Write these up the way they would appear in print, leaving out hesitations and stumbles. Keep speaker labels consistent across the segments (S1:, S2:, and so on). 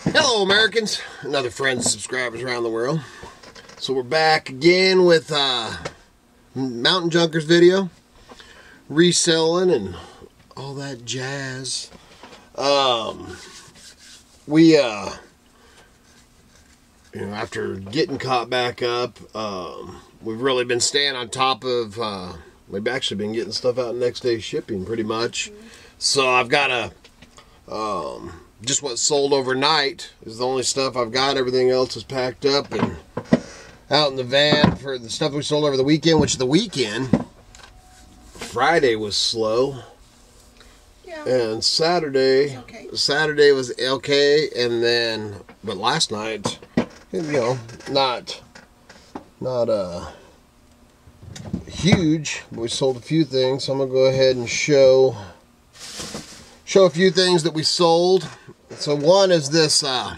S1: Hello Americans, and other friends and subscribers around the world. So we're back again with Mountain Junkers video, reselling and all that jazz. After getting caught back up, we've really been staying on top of, we've actually been getting stuff out next day shipping pretty much. So I've got just what sold overnight is the only stuff I've got. Everything else is packed up and out in the van for the stuff we sold over the weekend, which the weekend, Friday was slow. Yeah. And Saturday was okay, and then, but last night, not huge, but we sold a few things. So I'm gonna go ahead and show a few things that we sold. So one is this, I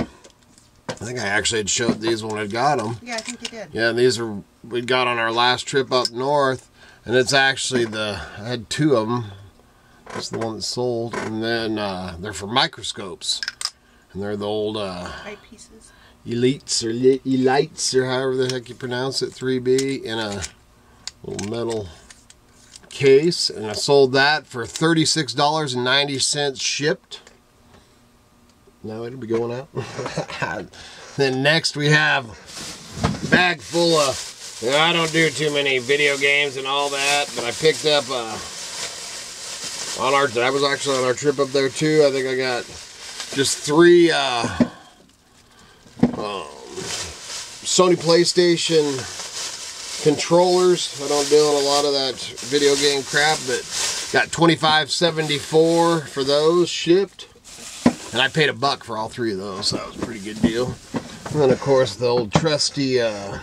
S1: think I actually had showed these when I got them. Yeah, I think you did. Yeah, and these are, we got on our last trip up north, and it's actually I had two of them. That's the one that sold, and then they're for microscopes, and they're the old eyepieces. Elites, or however the heck you pronounce it, 3B, in a little metal case, and I sold that for $36.90 shipped. Now it'll be going out. Then next we have a bag full of, I don't do too many video games and all that, but I picked up I was actually on our trip up there too. I think I got just 3 Sony PlayStation controllers. I don't deal in a lot of that video game crap, but got $25.74 for those shipped, and I paid $1 for all 3 of those, so that was a pretty good deal. And then of course the old trusty, I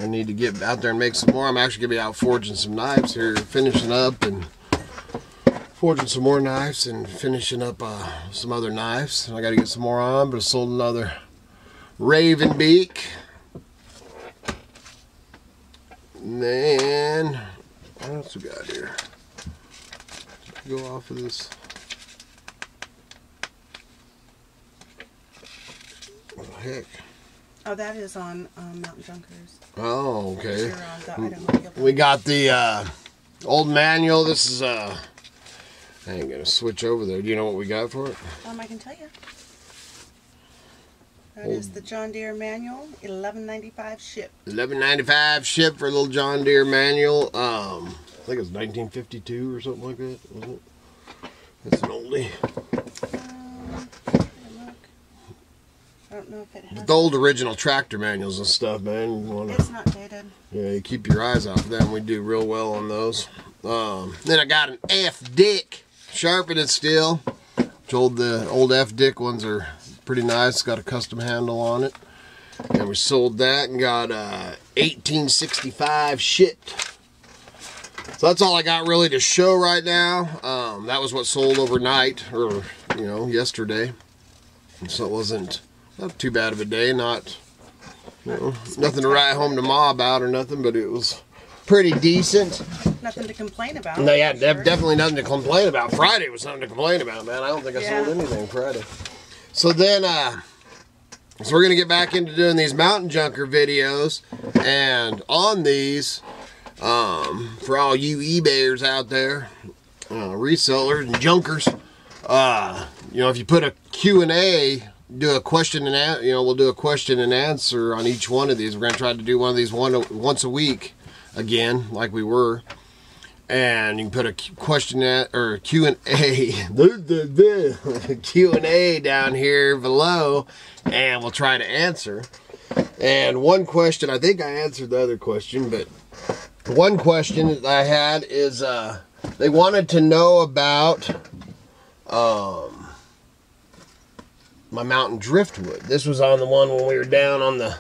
S1: need to get out there and make some more. I'm actually gonna be out forging some knives here, finishing up and forging some more knives and finishing up some other knives. And I got to get some more on, but I sold another Raven Beak. And then, what else we got here? Go off of this. What the heck?
S2: Oh, that is on Mountain Junkers.
S1: Oh, okay.
S2: Idaho.
S1: We got the old manual. This is I ain't gonna switch over there. Do you know what we got for it?
S2: I can tell you. That is the John Deere manual, $11.95 shipped.
S1: $11.95 shipped for a little John Deere manual. I think it's 1952 or something like that, wasn't it? It's an oldie.
S2: I don't know if it has.
S1: But the old original tractor manuals and stuff, man.
S2: It's not dated.
S1: Yeah, you keep your eyes off them. We do real well on those. Then I got an F-Dick sharpening steel. The old F-Dick ones are pretty nice. Got a custom handle on it. And we sold that and got $18.65 shipped. So that's all I got really to show right now. That was what sold overnight, or yesterday. And so it wasn't not too bad of a day. Not nothing to write home to Ma about or nothing, but it was pretty decent.
S2: Nothing to complain about.
S1: No, yeah, definitely nothing to complain about. Friday was something to complain about, man. I don't think I sold anything Friday. So then, so we're gonna get back into doing these Mountain Junker videos, and on these, for all you eBayers out there, resellers and junkers, if you put a Q&A, do a question and we'll do a question and answer on each one of these. We're gonna try to do one of these once a week again, like we were. And you can put a question or Q&A Q&A down here below, and we'll try to answer. And one question, I think I answered the other question, but one question that I had is they wanted to know about my mountain driftwood. This was on the one when we were down on the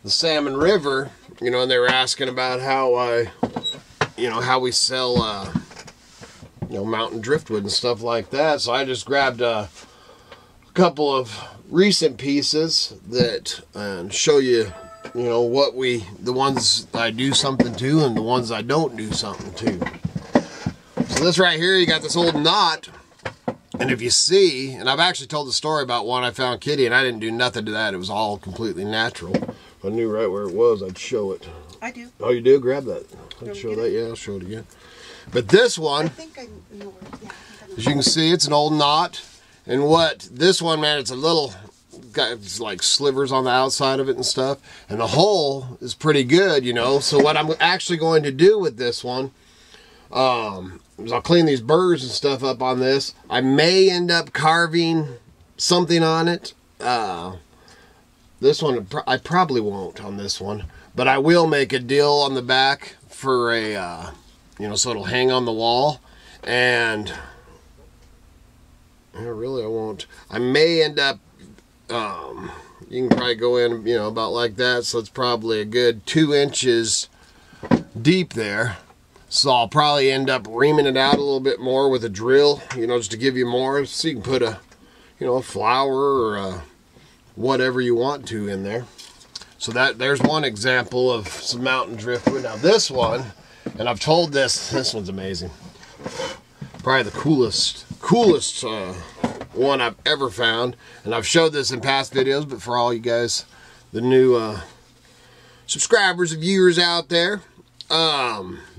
S1: Salmon River, and they were asking about how how we sell, mountain driftwood and stuff like that. So I just grabbed a couple of recent pieces that show you, the ones I do something to and the ones I don't do something to. So this right here, you got this old knot And if you see, and I've actually told the story about one I found Kitty, and I didn't do nothing to that. It was all completely natural. If I knew right where it was, I'd show it.
S2: I do.
S1: Oh, you do? Grab that. I'd show that. Yeah, I'll show it again. But this one,
S2: I think I know where, yeah, I think I know.
S1: as you can see, it's an old knot. And what this one, man, it's a little, got like slivers on the outside of it and stuff. And the hole is pretty good, you know. So what I'm actually going to do with this one, is I'll clean these burrs and stuff up on this. I may end up carving something on it. This one, I probably won't on this one. But I will make a deal on the back for a, you know, so it'll hang on the wall. And, yeah, really I won't. I may end up, you can probably go in, you know, about like that. So it's probably a good 2 inches deep there. So I'll probably end up reaming it out a little bit more with a drill, you know, just to give you more. So you can put a, you know, a flower or a whatever you want to in there. So there's one example of some mountain driftwood. Now this one, and I've told this one's amazing. Probably the coolest one I've ever found. And I've showed this in past videos, but for all you guys, the new subscribers and viewers out there,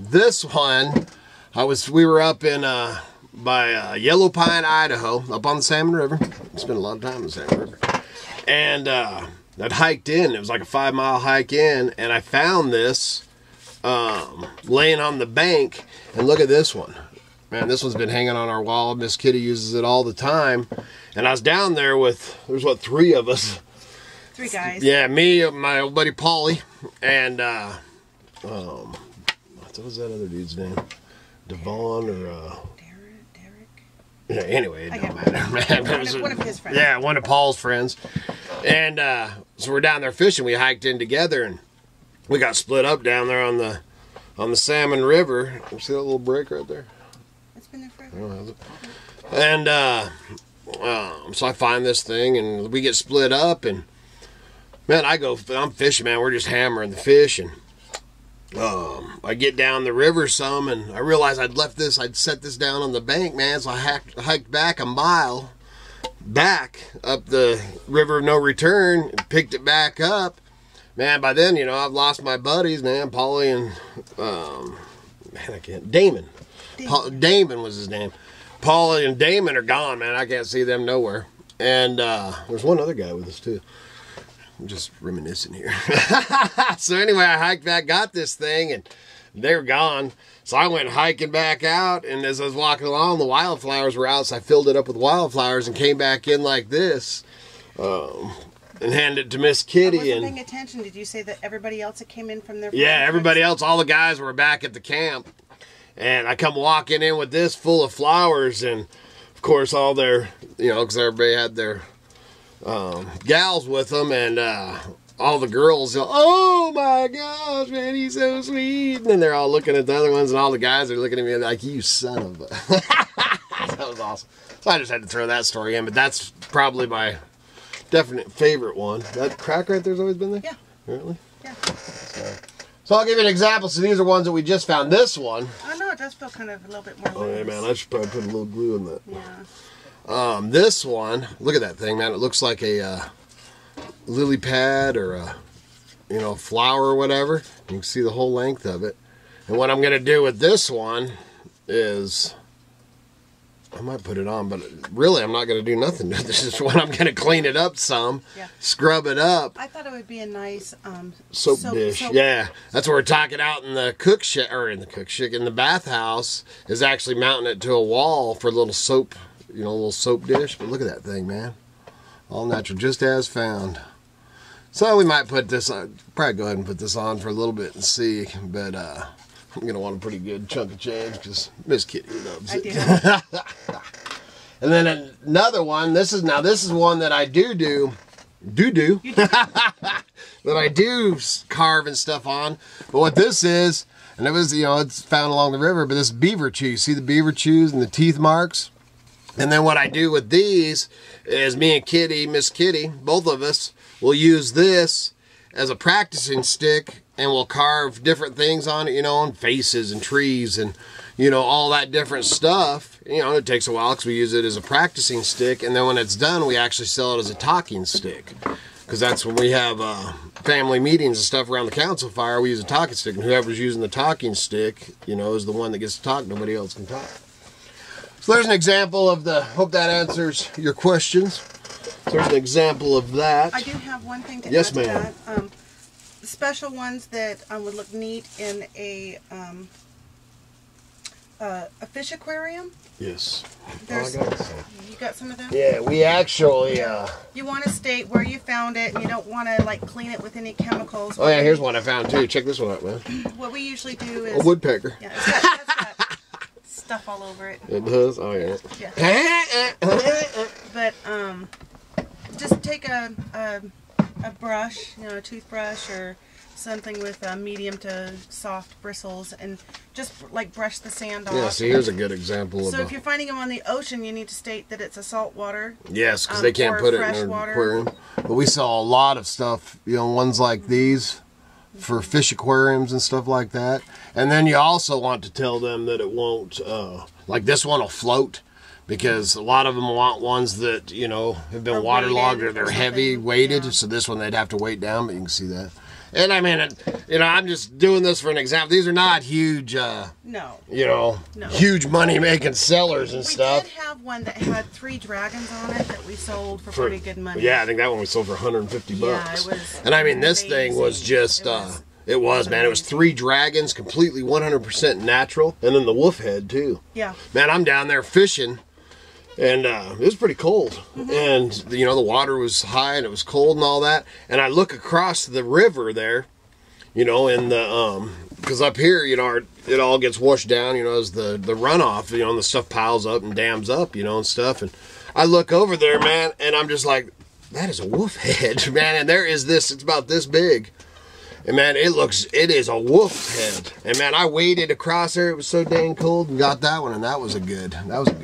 S1: this one, we were up in, by Yellow Pine, Idaho, up on the Salmon River. Spent a lot of time in the Salmon River. And, I'd hiked in. It was like a 5-mile hike in, and I found this, laying on the bank. And look at this one. Man, this one's been hanging on our wall. Miss Kitty uses it all the time. And I was down there with, there's what, 3 of us.
S2: 3 guys.
S1: Yeah, me, my old buddy Paulie, and, what was that other dude's name? Devon or
S2: Derek.
S1: Yeah, anyway, it don't matter. Man,
S2: one of his friends.
S1: Yeah, one of Paul's friends. And so we're down there fishing. We hiked in together, and we got split up down there on the Salmon River. You see that little break right there?
S2: It's been there forever.
S1: Oh, has it? And so I find this thing, and we get split up, and man, I'm fishing, man. We're just hammering the fish, and I get down the river some, and I realized I'd set this down on the bank, man. So I hiked back a mile back up the river of no return and picked it back up. Man, by then, you know, I've lost my buddies, man, Paulie and Damon. Damon was his name. Paulie and Damon are gone, man. I can't see them nowhere. And there's one other guy with us too. I'm just reminiscing here. So anyway, I hiked back, got this thing, and they're gone. So I went hiking back out, and as I was walking along, the wildflowers were out, so I filled it up with wildflowers and came back in like this, and handed it to Miss Kitty.
S2: I wasn't paying attention. Did you say that everybody else that came in from their
S1: Yeah, everybody else, all the guys were back at the camp. And I come walking in with this full of flowers, and of course all their, you know, because everybody had their gals with them, and all the girls, oh my gosh, man, he's so sweet. And then they're all looking at the other ones, and all the guys are looking at me like, you son of a... That was awesome. So I just had to throw that story in, but that's probably my definite favorite one. That crack right there's always been there?
S2: Yeah.
S1: Really?
S2: Yeah.
S1: So I'll give you an example. So these are ones that we just found. This one.
S2: I know, it does feel kind of a little bit more loose.
S1: Oh, yeah, man, I should probably put a little glue in that.
S2: Yeah.
S1: This one, look at that thing, man. It looks like a lily pad or a, you know, flower or whatever. You can see the whole length of it. And what I'm going to do with this one is, I might put it on, but really I'm not going to do nothing. This is when I'm going to clean it up some, scrub it up.
S2: I thought it would be a nice
S1: soap dish. Yeah, that's what we're talking out in the cook shack, or in the bathhouse, is actually mounting it to a wall for a little soap, you know, a little soap dish. But look at that thing, man. All natural, just as found. So we might put this on, probably go ahead and put this on for a little bit and see, but I'm going to want a pretty good chunk of change because Miss Kitty loves it. I do. And then another one, this is one that I do that I do carve and stuff on. But what this is, and it was, you know, it's found along the river, but this beaver chew. See the beaver chews and the teeth marks? And then what I do with these is me and Kitty, Miss Kitty, both of us will use this as a practicing stick, and we'll carve different things on it, you know, on faces and trees and, you know, all that different stuff. You know, it takes a while because we use it as a practicing stick, and then when it's done, we actually sell it as a talking stick. Because that's when we have family meetings and stuff around the council fire, we use a talking stick, and whoever's using the talking stick, you know, is the one that gets to talk. Nobody else can talk. So there's an example of the, hope that answers your questions. So there's an example of that.
S2: I do have one thing to
S1: yes,
S2: add to
S1: ma'am.
S2: that. Special ones that would look neat in a fish aquarium.
S1: Yes.
S2: There's,
S1: Oh, I got some.
S2: you got some of them?
S1: Yeah, we actually...
S2: you want to state where you found it, and you don't want to like clean it with any chemicals.
S1: Oh yeah, here's one I found too. Check this one out, man.
S2: What we usually do is...
S1: A woodpecker.
S2: Yeah, it's got stuff all over it.
S1: It does? Oh yeah.
S2: But just take a brush, you know, a toothbrush or something with medium to soft bristles, and just like brush the sand off.
S1: Yeah, see, here's a good example of.
S2: So if you're finding them on the ocean, you need to state that it's a salt water.
S1: Yes, because they can't put it in their aquarium. But we saw a lot of stuff, you know, ones like these for fish aquariums and stuff like that. And then you also want to tell them that it won't, like this one will float. Because a lot of them want ones that, you know, have been waterlogged or they're heavy weighted. Yeah. So this one they'd have to weight down, but you can see that. And I mean, you know, I'm just doing this for an example. These are not huge, no, you know, no. Huge money-making sellers and stuff.
S2: We did have one that had 3 dragons on it that we sold for pretty good money.
S1: Yeah, I think that one we sold for 150 bucks.
S2: Yeah, it was.
S1: And I mean, this thing was just, it was, man. It was 3 dragons, completely 100% natural, and then the wolf head too. Yeah. Man, I'm down there fishing. And it was pretty cold, and you know, the water was high and it was cold and all that. And I look across the river there, you know, in the because up here, you know, it all gets washed down, you know, as the runoff, you know, and the stuff piles up and dams up, you know, and stuff. And I look over there, man, and I'm just like, that is a wolf head, man. And there is this, it's about this big. And man, it is a wolf head. And man, I waded across there. It was so dang cold, and got that one, and that was a good one.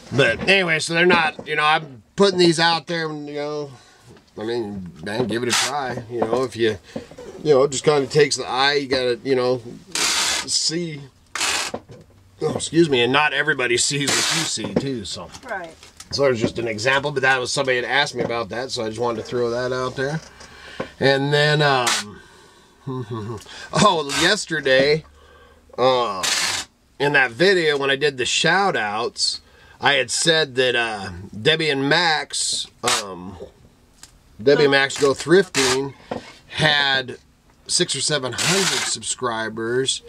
S1: But anyway, so they're not, you know, I'm putting these out there, and, you know, I mean, man, give it a try. You know, if you know, it just kind of takes the eye. You gotta, you know, see. Oh, excuse me, and not everybody sees what you see too. So
S2: right.
S1: So there's just an example, but that was somebody that asked me about that, so I just wanted to throw that out there. And then, oh, yesterday, in that video when I did the shout outs, I had said that Debbie and Maxx, Maxx Go Thrifting, had 600 or 700 subscribers,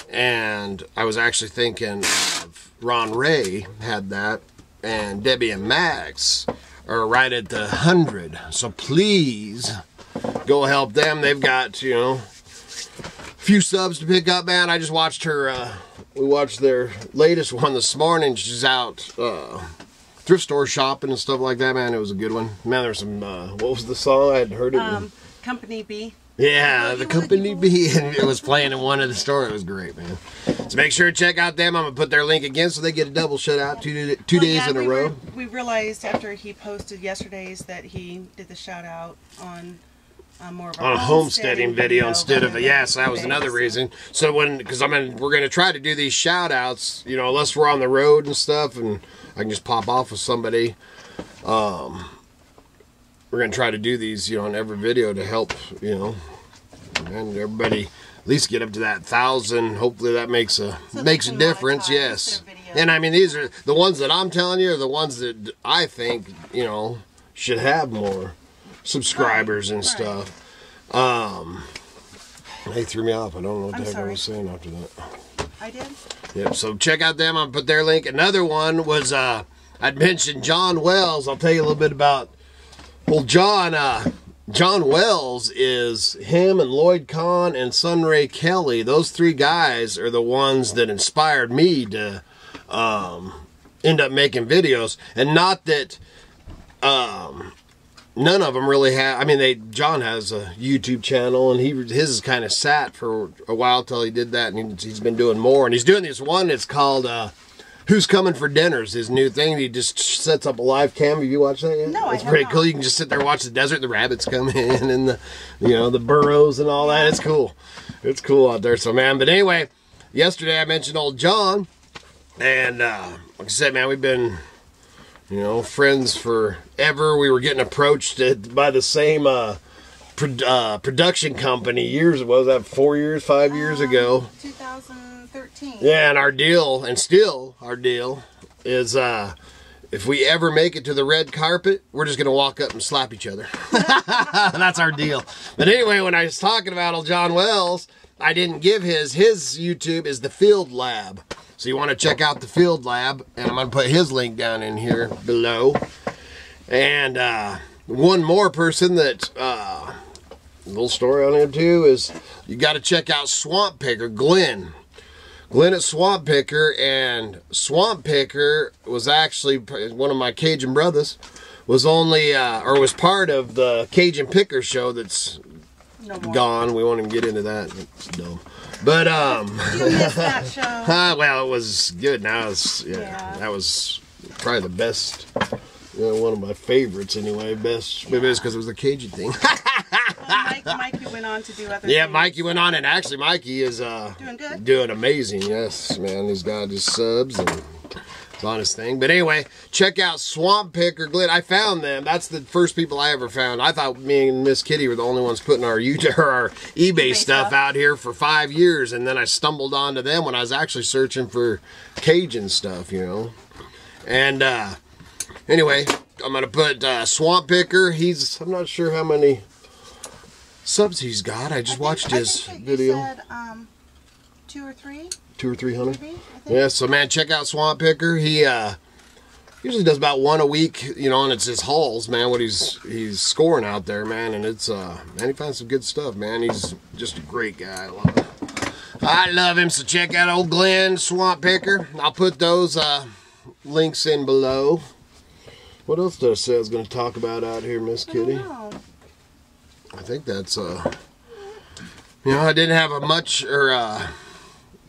S1: and I was actually thinking of Ron Ray had that, and Debbie and Maxx are right at the 100. So please go help them. They've got, you know, a few subs to pick up, man. I just watched her. We watched their latest one this morning. She's out thrift store shopping and stuff like that, man. It was a good one. Man, there's some, what was the song? I hadn't heard it.
S2: Company B.
S1: Yeah, the Company B. And it was playing in one of the stores. It was great, man. So make sure to check out them. I'm going to put their link again so they get a double shout out two days in a row.
S2: We realized after he posted yesterday's that he did the shout out on more of a homesteading video instead of
S1: yes, that was another reason. So because we're going to try to do these shout outs, you know, unless we're on the road and stuff, and I can just pop off with somebody. We're going to try to do these, you know, in every video to help, you know, and everybody at least get up to that 1,000. Hopefully that makes a difference. Yes. And I mean, these are the ones that I'm telling you are the ones that I think, you know, should have more subscribers and stuff. They threw me off. I don't know what the heck I was saying after that.
S2: I did?
S1: Yep, so check out them. I'll put their link. Another one was, I'd mentioned John Wells. I'll tell you a little bit about, well, John Wells is him and Lloyd Kahn and Sunray Kelly. Those 3 guys are the ones that inspired me to end up making videos. And not that, none of them really have. I mean, John has a YouTube channel, and his is kind of sat for a while till he did that, and he's been doing more. And he's doing this one. It's called "Who's Coming for Dinner's his new thing. He just sets up a live cam. Have you watched that yet?
S2: No,
S1: it's pretty cool. You can just sit there and watch the desert. The rabbits come in, and the, you know, the burrows and all that. It's cool. It's cool out there. So man, but anyway, yesterday I mentioned old John, and like I said, man, we've been, you know, friends forever. We were getting approached by the same production company years. What was that? 4 years, 5 years ago?
S2: 2013.
S1: Yeah, and our deal, and still our deal, is if we ever make it to the red carpet, we're just gonna walk up and slap each other. That's our deal. But anyway, when I was talking about old John Wells, I didn't give his YouTube is the Field Lab. So you want to check out the Field Lab, and I'm gonna put his link down in here below. And one more person that a little story on him too is you got to check out Swamp Picker Glynn. Glynn at Swamp Picker, and Swamp Picker was actually one of my Cajun brothers. Was only or was part of the Cajun Picker show that's gone. We won't even get into that. It's dumb. But
S2: You missed that show.
S1: well, it was good. Now it's that was probably the best. You know, one of my favorites anyway. Best, maybe it's because it was the Cajun thing.
S2: Well, Mikey went on to do other things.
S1: Mikey went on, and actually Mikey is
S2: doing good.
S1: Doing amazing. Yes, man. He's got his subs and it's on his thing. But anyway, check out Swamp Picker Glynn. I found them. That's the first people I ever found. I thought me and Miss Kitty were the only ones putting our YouTube or our eBay stuff out here for 5 years, and then I stumbled onto them when I was actually searching for Cajun stuff, you know. And anyway, I'm gonna put Swamp Picker. I'm not sure how many subs he's got. I just watched his video.
S2: You said, 2 or 3?
S1: 200 or 300.
S2: Maybe,
S1: yeah, so man, check out Swamp Picker. He usually does about one a week, you know, and it's his hauls, man. What he's scoring out there, man, and it's man, he finds some good stuff, man. He's just a great guy. I love him. So check out old Glynn, Swamp Picker. I'll put those links in below. What else did I say I was going to talk about out here, Miss Kitty? I think that's, you know, I didn't have a much, or,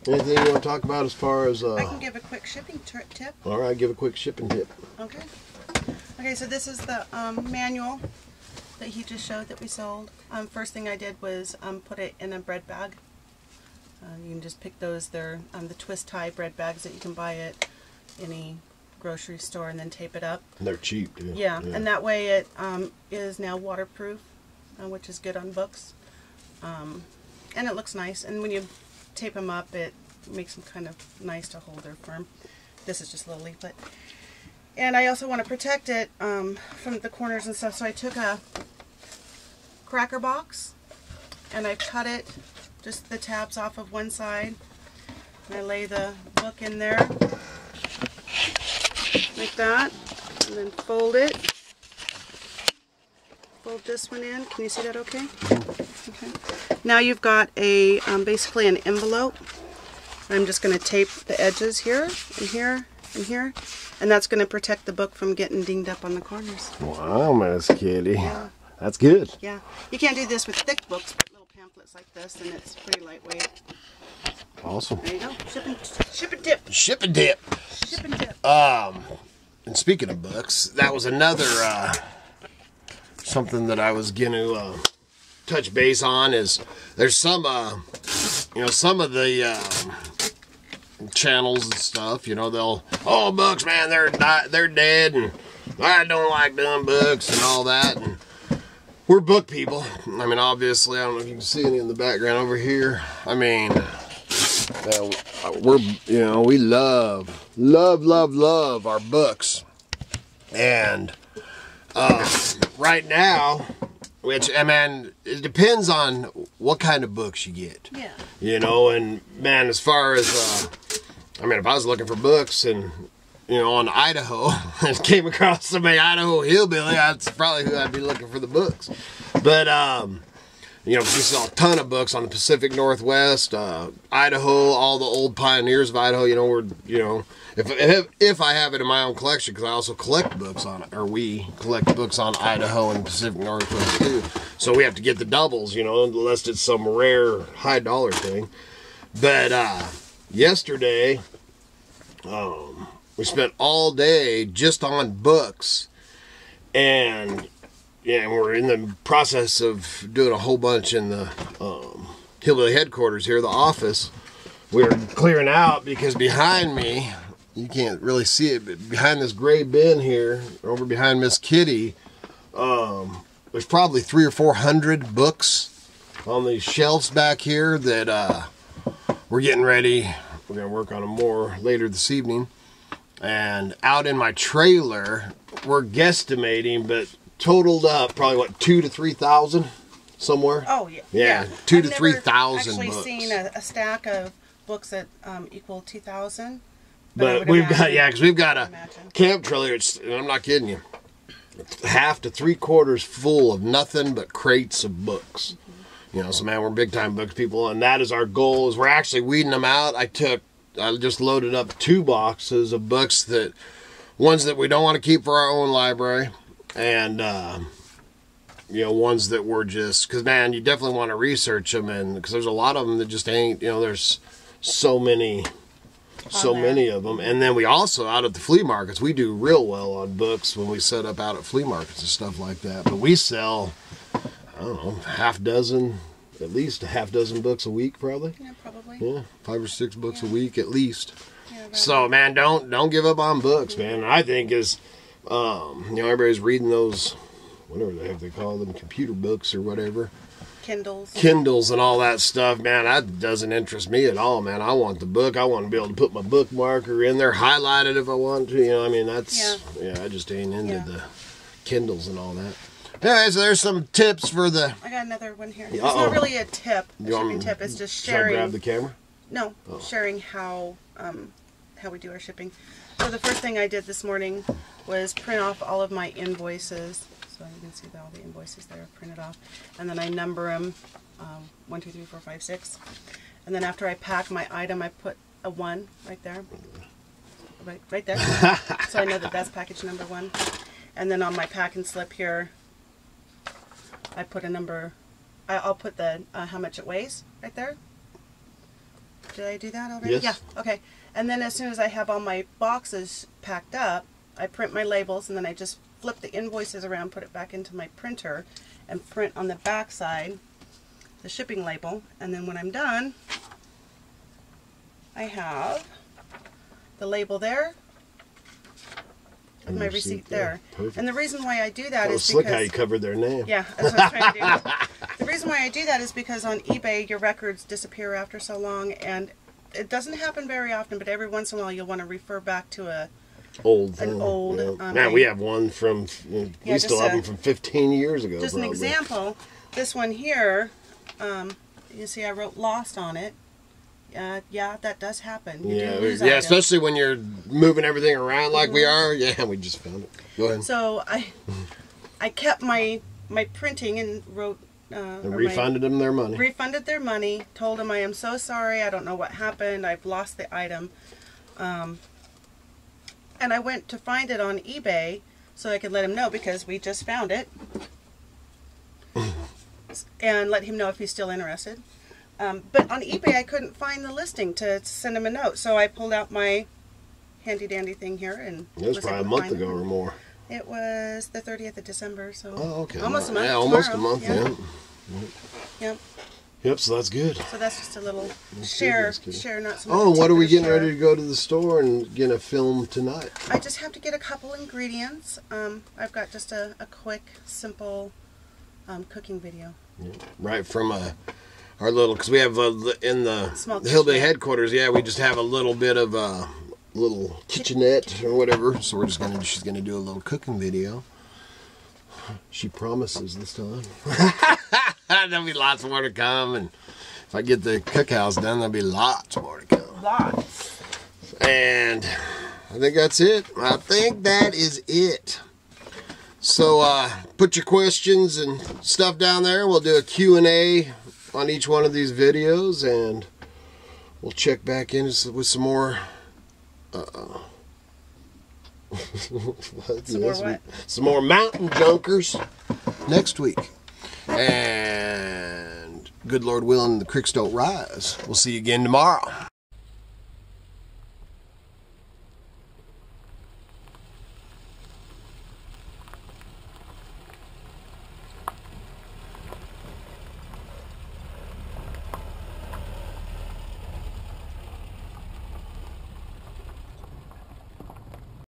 S1: anything you want to talk about as far as,
S2: I can give a quick shipping tip.
S1: All right, give a quick shipping tip.
S2: Okay. Okay, so this is the manual that he just showed that we sold. First thing I did was put it in a bread bag. You can just pick those. They're the twist tie bread bags that you can buy at any grocery store, and then tape it up.
S1: And they're cheap too.
S2: Yeah, and that way it is now waterproof, which is good on books, and it looks nice. And when you tape them up, it makes them kind of nice to hold. They're firm. This is just a little leaflet. And I also want to protect it from the corners and stuff, so I took a cracker box and I cut it, just the tabs off of one side, and I lay the book in there like that, and then fold it. Fold this one in. Can you see that okay? Okay. Now you've got a basically an envelope. I'm just going to tape the edges here and here and here, and that's going to protect the book from getting dinged up on the corners.
S1: Wow, Miss Kitty.
S2: Yeah.
S1: That's good.
S2: Yeah. You can't do this with thick books, but little pamphlets like this, and it's pretty lightweight.
S1: Awesome.
S2: There you go. Shipping tip.
S1: Shipping tip.
S2: Shipping tip.
S1: And speaking of books, that was another something that I was going to touch base on. Is there's some you know, some of the channels and stuff, you know, they'll, oh, books, man, they're dead, and I don't like doing books and all that. And we're book people. I mean, obviously, I don't know if you can see any in the background over here. I mean, we're, you know, we love our books. And right now, which, I mean, it depends on what kind of books you get.
S2: Yeah.
S1: You know, and man, as far as, I mean, if I was looking for books and, you know, on Idaho, and came across somebody Idaho Hillbilly, that's probably who I'd be looking for the books. But, you know, we saw a ton of books on the Pacific Northwest, Idaho, all the old pioneers of Idaho. You know, we're, you know, if I have it in my own collection, because I also collect books on it, or we collect books on Idaho and Pacific Northwest too. So we have to get the doubles, you know, unless it's some rare high dollar thing. But yesterday, we spent all day just on books, and yeah, we're in the process of doing a whole bunch in the Hillbilly headquarters here, the office. we're clearing out because behind me, you can't really see it, but behind this gray bin here, over behind Miss Kitty, there's probably 300 or 400 books on these shelves back here that we're getting ready. We're going to work on them more later this evening. And out in my trailer, we're guesstimating, but totaled up probably what, 2,000 to 3,000 somewhere.
S2: Oh yeah,
S1: yeah, 2,000 to 3,000 books.
S2: Actually, seen a stack of books that equal 2,000.
S1: But we've got, yeah, because we've got a camp trailer. I'm not kidding you. Half to 3/4 full of nothing but crates of books. You know, so man, we're big time books people, and that is our goal. Is we're actually weeding them out. I just loaded up 2 boxes of books, that ones that we don't want to keep for our own library, and you know, ones that we're just, because man, you definitely want to research them, and because there's a lot of them that just ain't, you know, there's so many of them. And then we also, out at the flea markets, we do real well on books when we set up out at flea markets and stuff like that. But we sell, I don't know, at least a half dozen books a week, probably.
S2: Yeah, probably.
S1: Yeah, 5 or 6 books a week at least. Yeah, so man, don't give up on books, man. I think is, you know, everybody's reading those, whatever they call them, computer books or whatever. Kindles and all that stuff, man. That doesn't interest me at all, man. I want the book. I want to be able to put my bookmarker in there, highlight it if I want to. You know, I mean, that's, yeah, I just ain't into the Kindles and all that. Anyway, so there's some tips for the...
S2: I got another one here. It's not really a tip, a shipping tip. It's just sharing...
S1: Should I grab the camera?
S2: No, sharing how we do our shipping. So the first thing I did this morning was print off all of my invoices. So you can see that all the invoices there are printed off. And then I number them 1, 2, 3, 4, 5, 6. And then after I pack my item, I put a 1 right there. Right there. So I know that that's package number 1. And then on my packing slip here, I put a number. I'll put the how much it weighs right there. Did I do that already?
S1: Yes.
S2: Yeah. Okay. And then as soon as I have all my boxes packed up, I print my labels, and then I just flip the invoices around, put it back into my printer, and print on the back side the shipping label. And then when I'm done, I have the label there and my receipt there.
S1: Perfect.
S2: And the reason why I do that is
S1: because... Look how you covered their name.
S2: Yeah, that's what I was trying to do. The reason why I do that is because on eBay, your records disappear after so long, and it doesn't happen very often, but every once in a while you'll want to refer back to an old.
S1: Yeah. Now we have one from, we still have them from 15 years ago.
S2: Just probably. An example, this one here, you see I wrote lost on it. Yeah, that does happen. You do lose items.
S1: Especially when you're moving everything around like we are. Yeah, we just found it. Go ahead.
S2: So I kept my printing and wrote...
S1: and refunded them their money.
S2: Refunded their money. Told them I am so sorry. I don't know what happened. I've lost the item. And I went to find it on eBay so I could let him know, because we just found it. And let him know if he's still interested. But on eBay, I couldn't find the listing to send him a note. So I pulled out my handy dandy thing here, and
S1: it was probably a month ago or more.
S2: It was the 30th of December, so
S1: okay.
S2: Almost a month.
S1: Yeah, almost a month.
S2: Yeah.
S1: Yep. Yep. So that's good.
S2: So that's just a little share, not so much.
S1: Oh, what are we getting ready to go to the store and get a film tonight?
S2: I just have to get a couple ingredients. I've got just a quick, simple cooking video.
S1: Yeah. Right from our little, because we have in the Hillbilly headquarters, we just have a little bit of a little kitchenette or whatever, so she's gonna do a little cooking video. She promises this time. There'll be lots more to come, and if I get the cookhouse done, there'll be lots more to come.
S2: Lots.
S1: And I think that's it. I think that is it. So put your questions and stuff down there. We'll do a Q&A on each one of these videos, and we'll check back in with some more some more mountain junkers next week. And good Lord willing, the creeks don't rise. We'll see you again tomorrow.